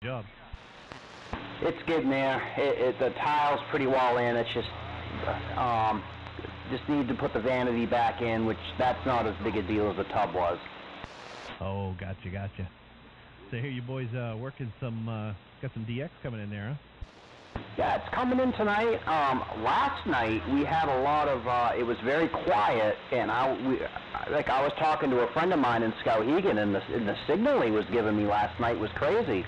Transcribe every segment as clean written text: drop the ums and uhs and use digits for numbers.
job. It's getting there. The tile's pretty well in. It's just need to put the vanity back in, which that's not as big a deal as the tub was. Oh, gotcha. So here you boys working some, got some DX coming in there, huh? Yeah, it's coming in tonight. Last night we had a lot of, it was very quiet, and I was talking to a friend of mine in Skowhegan, and the signal he was giving me last night was crazy.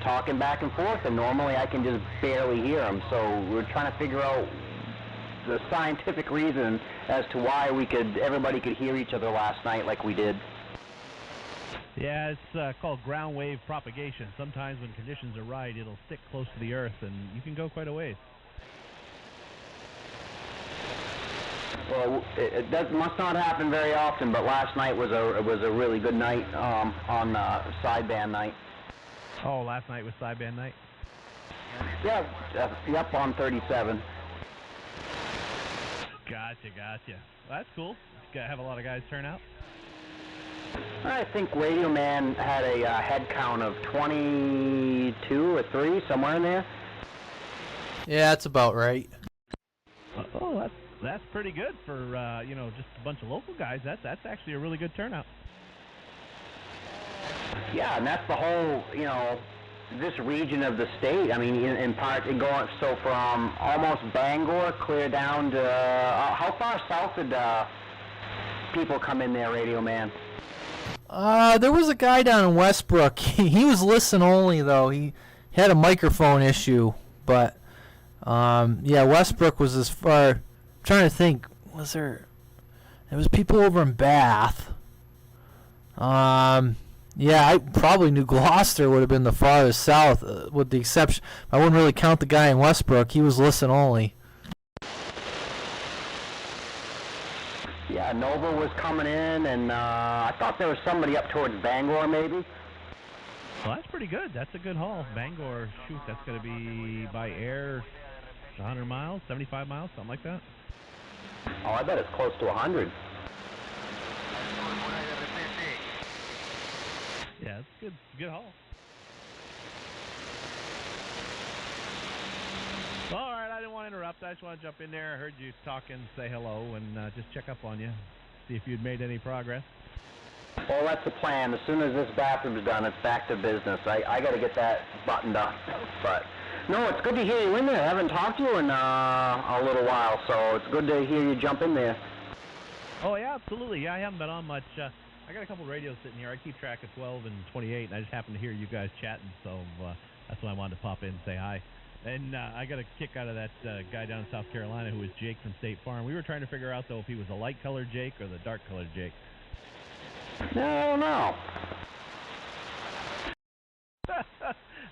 Talking back and forth, and normally I can just barely hear him, so we're trying to figure out the scientific reason as to why everybody could hear each other last night like we did. Yeah, it's called ground wave propagation. Sometimes when conditions are right, it'll stick close to the earth, and you can go quite a ways. Well, that must not happen very often, but last night was a really good night on sideband night. Oh, last night was sideband night? Yeah, yep, on 37. Gotcha. Well, that's cool. Have a lot of guys turn out? I think Radio Man had a head count of 22 or 3, somewhere in there. Yeah, that's about right. Oh, that's pretty good for just a bunch of local guys. That's actually a really good turnout. Yeah, and that's the whole, this region of the state. I mean, in part, going so from almost Bangor clear down to how far south did people come in there, Radio Man? There was a guy down in Westbrook. He was listen only though. He had a microphone issue, but yeah, Westbrook was as far. I'm trying to think. There was people over in Bath. Yeah, I probably knew Gloucester would have been the farthest south, with the exception. I wouldn't really count the guy in Westbrook. He was listen only. Yeah, Nova was coming in, and I thought there was somebody up towards Bangor, maybe. Well, that's pretty good. That's a good haul. Bangor, shoot, that's going to be by air 100 miles, 75 miles, something like that. Oh, I bet it's close to 100. Yeah, it's good haul. All right, I didn't want to interrupt. I just want to jump in there. I heard you talking, say hello, and just check up on you, see if you'd made any progress. Well, that's the plan. As soon as this bathroom's done, it's back to business. I got to get that buttoned up. But no, it's good to hear you in there. I haven't talked to you in a little while, so it's good to hear you jump in there. Oh yeah, absolutely. Yeah, I haven't been on much. I got a couple radios sitting here. I keep track of 12 and 28, and I just happened to hear you guys chatting, so that's why I wanted to pop in and say hi. And I got a kick out of that guy down in South Carolina who was Jake from State Farm. We were trying to figure out, though, if he was a light-colored Jake or the dark-colored Jake. No.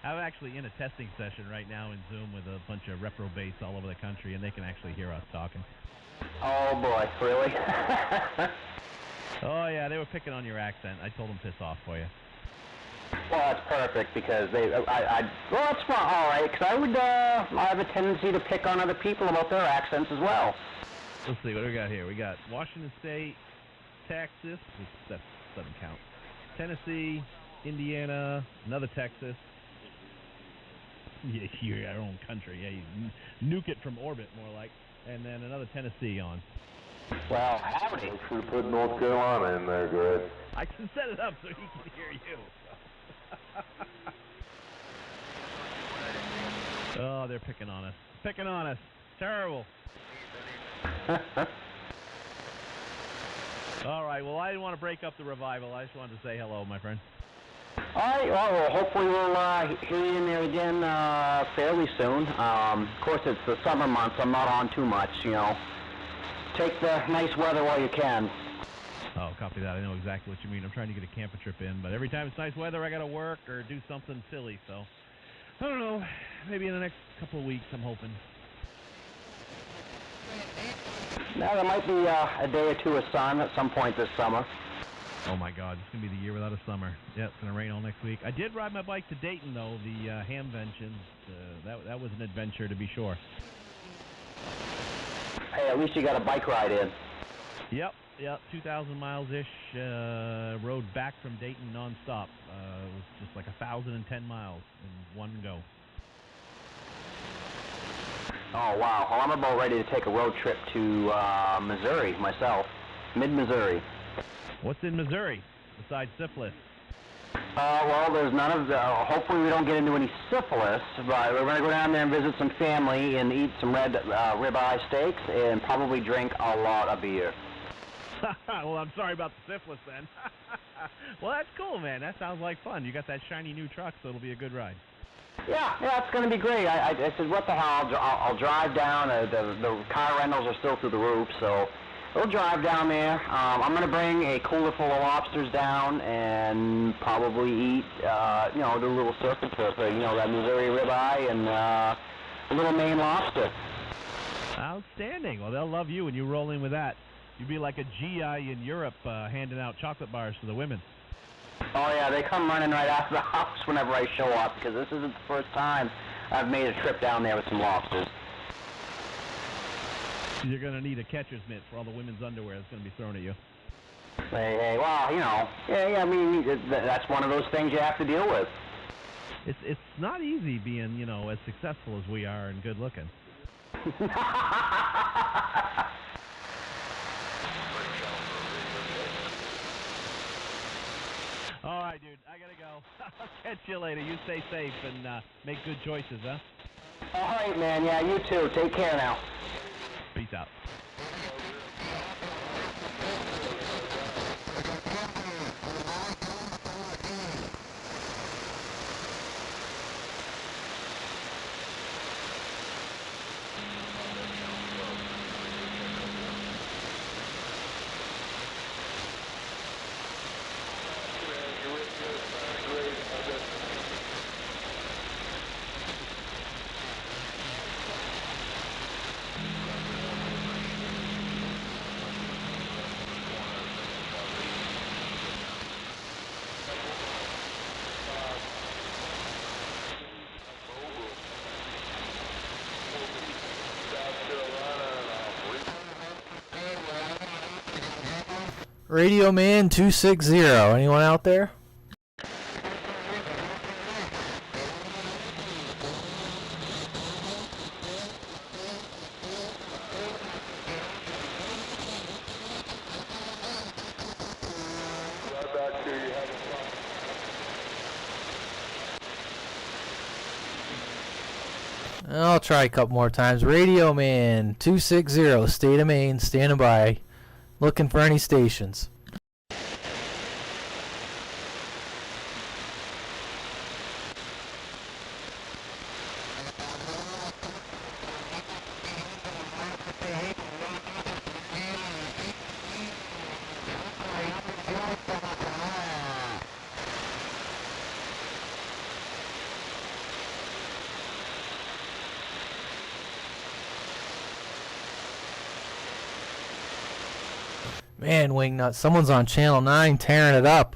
I'm actually in a testing session right now in Zoom with a bunch of reprobates all over the country, and they can actually hear us talking. Oh, boy, really? Oh, yeah, they were picking on your accent. I told them piss off for you. Well, that's perfect, because well, that's fine, all right, because I have a tendency to pick on other people about their accents as well. Let's see, what do we got here? We got Washington State, Texas, that doesn't count, Tennessee, Indiana, another Texas. Yeah, you're our own country. Yeah, you nuke it from orbit, more like. And then another Tennessee on. Well, howdy. We put North Carolina in there, good. I can set it up so he can hear you. Oh, they're picking on us. Terrible. All right, well, I didn't want to break up the revival. I just wanted to say hello, my friend. All right, well, hopefully we'll hear you in there again fairly soon. Of course, it's the summer months. I'm not on too much, Take the nice weather while you can. Oh, copy that. I know exactly what you mean. I'm trying to get a camper trip in, but every time it's nice weather, I got to work or do something silly, so I don't know. Maybe in the next couple of weeks, I'm hoping. Now, there might be a day or two of sun at some point this summer. Oh, my God. It's going to be the year without a summer. Yeah, it's going to rain all next week. I did ride my bike to Dayton, though, the Hamvention. That was an adventure, to be sure. Hey, at least you got a bike ride in. Yep. Yep, 2,000 miles-ish, rode back from Dayton nonstop. It was just like 1,010 miles in one go. Oh, wow. Well, I'm about ready to take a road trip to Missouri myself, mid-Missouri. What's in Missouri besides syphilis? Well, there's none of the... hopefully we don't get into any syphilis, but we're going to go down there and visit some family and eat some red ribeye steaks and probably drink a lot of beer. Well, I'm sorry about the syphilis then. Well, that's cool, man. That sounds like fun. You got that shiny new truck, so it'll be a good ride. Yeah, it's going to be great. I said, what the hell, I'll drive down. The car rentals are still through the roof, so we'll drive down there. I'm going to bring a cooler full of lobsters down and probably eat, do a little surf and turf, that Missouri ribeye and a little Maine lobster. Outstanding. Well, they'll love you when you roll in with that. You'd be like a GI in Europe handing out chocolate bars to the women. Oh, yeah, they come running right after the house whenever I show up, because this isn't the first time I've made a trip down there with some lobsters. You're going to need a catcher's mitt for all the women's underwear that's going to be thrown at you. Hey, well, I mean, that's one of those things you have to deal with. It's not easy being, as successful as we are and good looking. All right, dude, I gotta go. I'll catch you later. You stay safe and make good choices, huh? All right, man. Yeah, you too. Take care now. Peace out. Radio Man 260. Anyone out there? I'll try a couple more times. Radio Man 260, State of Maine, standing by, looking for any stations. Man, Wingnut, someone's on Channel 9 tearing it up.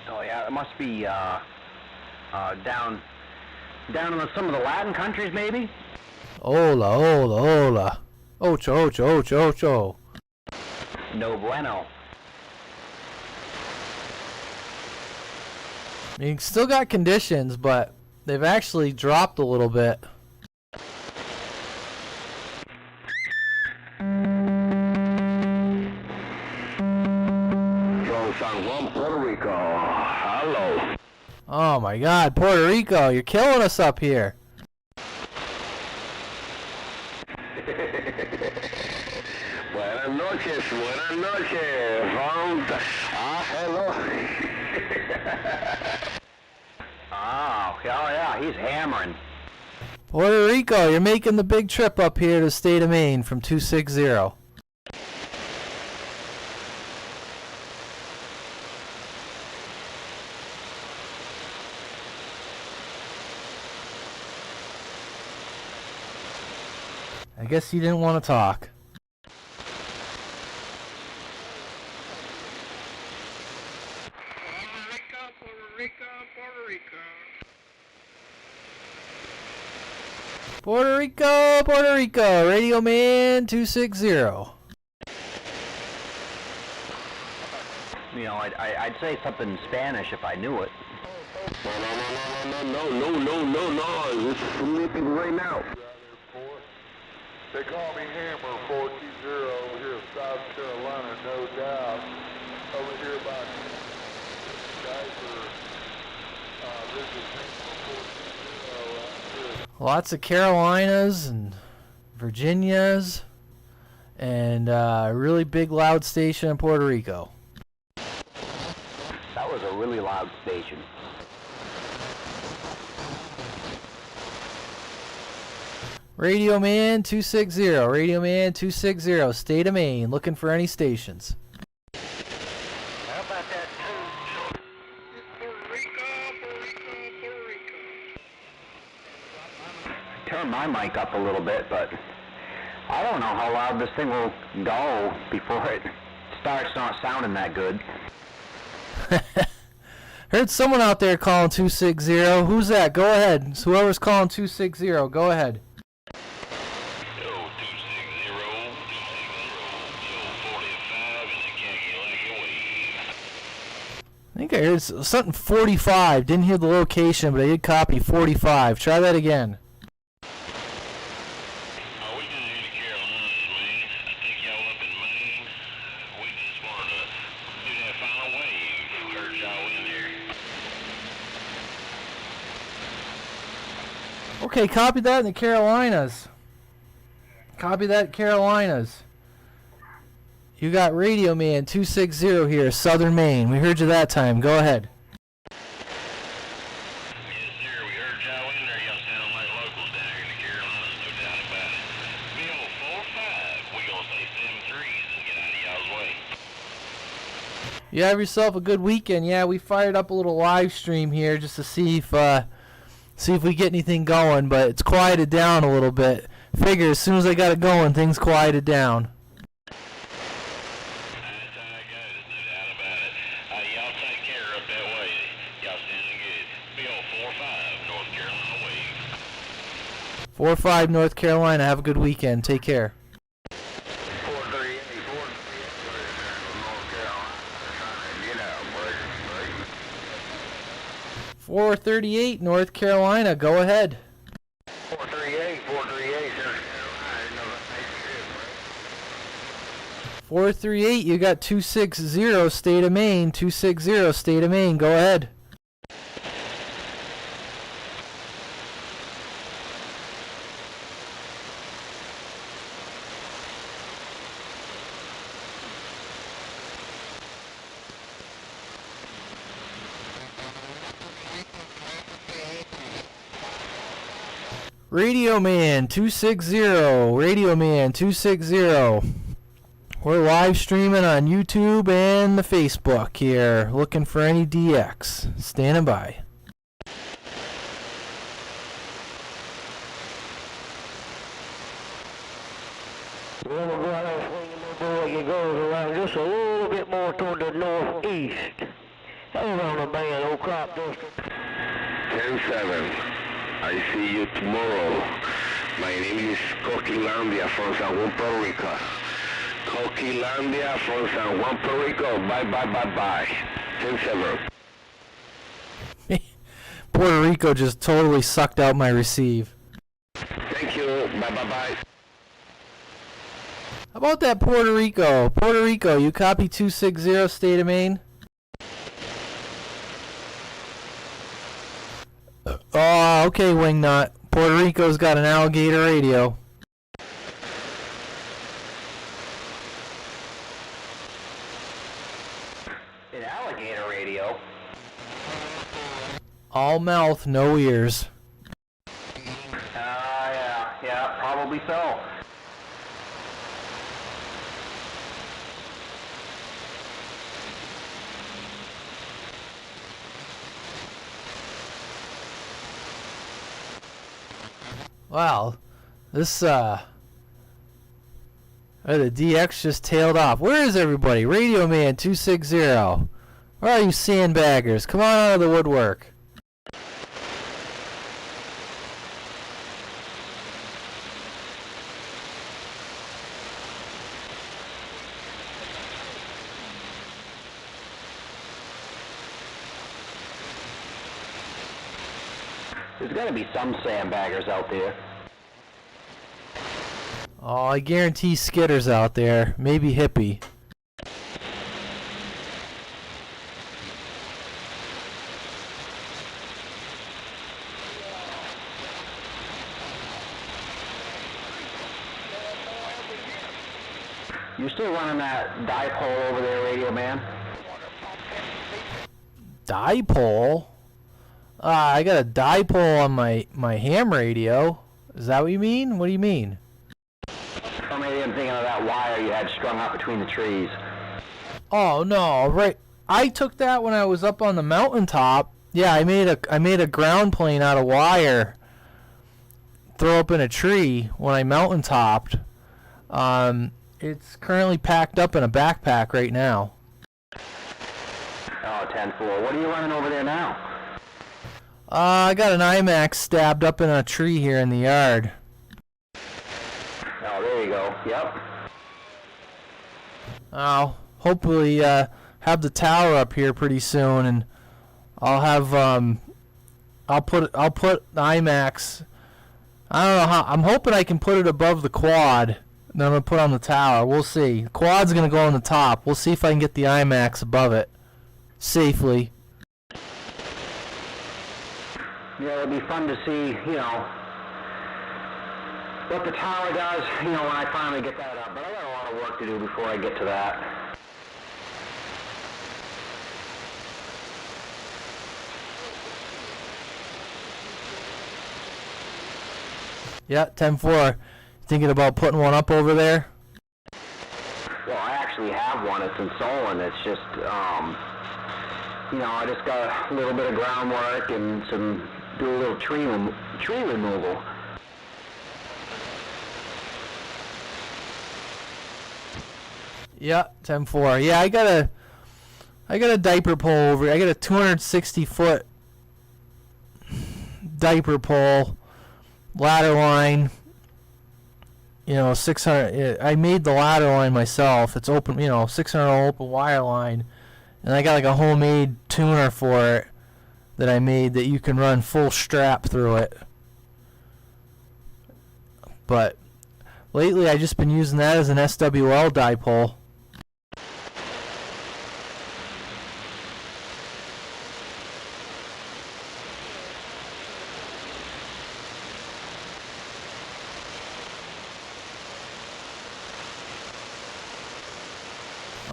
Oh, yeah, it must be down in some of the Latin countries, maybe? Hola, hola, hola. Ocho, ocho, ocho, ocho. No bueno. You still got conditions, but they've actually dropped a little bit. San Juan, Puerto Rico. Hello. Oh my God, Puerto Rico, you're killing us up here. Buenas noches, buenas noches. Hello. Oh, yeah, he's hammering. Puerto Rico, you're making the big trip up here to the state of Maine from 260. I guess you didn't want to talk. Puerto Rico, Radio Man 260. You know, I'd say something in Spanish if I knew it. No. This is sleeping right now. They call me Hammer 420 over here in South Carolina, no doubt. Over here by Diaper, this is Hammer 420 out here. Lots of Carolinas and Virginias, and a really big loud station in Puerto Rico. That was a really loud station. Radio Man 260, State of Maine, looking for any stations. How about that? Puerto Rico. Turn my mic up a little bit, but I don't know how loud this thing will go before it starts not sounding that good. Heard someone out there calling 260. Who's that? Go ahead. It's whoever's calling 260. Go ahead. I think I heard something 45. Didn't hear the location, but I did copy 45. Try that again. We can hear the Carolinas, man. I think y'all up in Maine. We just wanted to do that final wave. We heard y'all in there. Okay, copy that in the Carolinas. Copy that, Carolinas. You got Radio Man 260 here, Southern Maine. We heard you that time. Go ahead. Yes, sir. We heard y'all in there. Y'all sound like locals down here in the Carolinas, no doubt about it. Bill 45. We gonna say 7-3s and get out of y'all's way. You have yourself a good weekend. Yeah, we fired up a little live stream here just to see if we get anything going, but it's quieted down a little bit. Figure as soon as I got it going, things quieted down. That's how it goes, no doubt about it. Y'all take care up that way. Y'all sounding good. Bill 45, North Carolina wave. 4-5 North Carolina. Have a good weekend. Take care. 438, North Carolina. Get out, break. 438 North Carolina. Go ahead. 438, North Carolina. 438. You got 260 State of Maine. 260 State of Maine. Go ahead. Radio Man 260. Radio Man 260. We're live streaming on YouTube and the Facebook here, looking for any DX. Standing by. Well, we're going to swing the boy, it goes around just a little bit more toward the northeast. Over on the Bay Old Crop District. 10-7. I see you tomorrow. My name is Coquilandia from San Juan, Puerto Rico. Coquilandia from San Juan, Puerto Rico. Bye. 10-7. Puerto Rico just totally sucked out my receive. Thank you. Bye. How about that Puerto Rico? Puerto Rico, you copy 260 State of Maine? Oh, okay, Wingnut. Puerto Rico's got an alligator radio. An alligator radio? All mouth, no ears. Yeah, probably so. Wow, this, the DX just tailed off. Where is everybody? Radio Man 260. Where are you sandbaggers? Come on out of the woodwork. There's got to be some sandbaggers out there. Oh, I guarantee Skitter's out there. Maybe Hippie. You still running that dipole over there, Radio Man? Dipole? I got a dipole on my ham radio. Is that what you mean? What do you mean? Or maybe I'm thinking of that wire you had strung up between the trees. Oh no, right. I took that when I was up on the mountaintop. Yeah, I made a ground plane out of wire. Throw up in a tree when I mountaintopped. It's currently packed up in a backpack right now. Oh, 10-4. What are you running over there now? I got an IMAX stabbed up in a tree here in the yard. Oh, there you go. Yep. I'll hopefully have the tower up here pretty soon, and I'll have I'll put the IMAX. I don't know how. I'm hoping I can put it above the quad. Then I'm gonna put on the tower. We'll see. The quad's gonna go on the top. We'll see if I can get the IMAX above it safely. Yeah, it'll be fun to see, what the tower does, when I finally get that up. But I got a lot of work to do before I get to that. Yeah, 10-4. Thinking about putting one up over there? Well, I actually have one. It's in Solon. It's just, I just got a little bit of groundwork and do a little tree removal. Yeah, 10-4. Yeah, I got a diaper pole over here. I got a 260-foot diaper pole, ladder line. 600. I made the ladder line myself. It's open, 600 open wire line, and I got like a homemade tuner for it that I made that you can run full strap through it. But lately, I just been using that as an SWL dipole.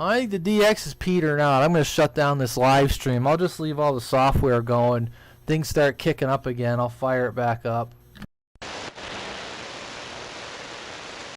I think the DX is petering out. I'm going to shut down this live stream. I'll just leave all the software going. Things start kicking up again. I'll fire it back up.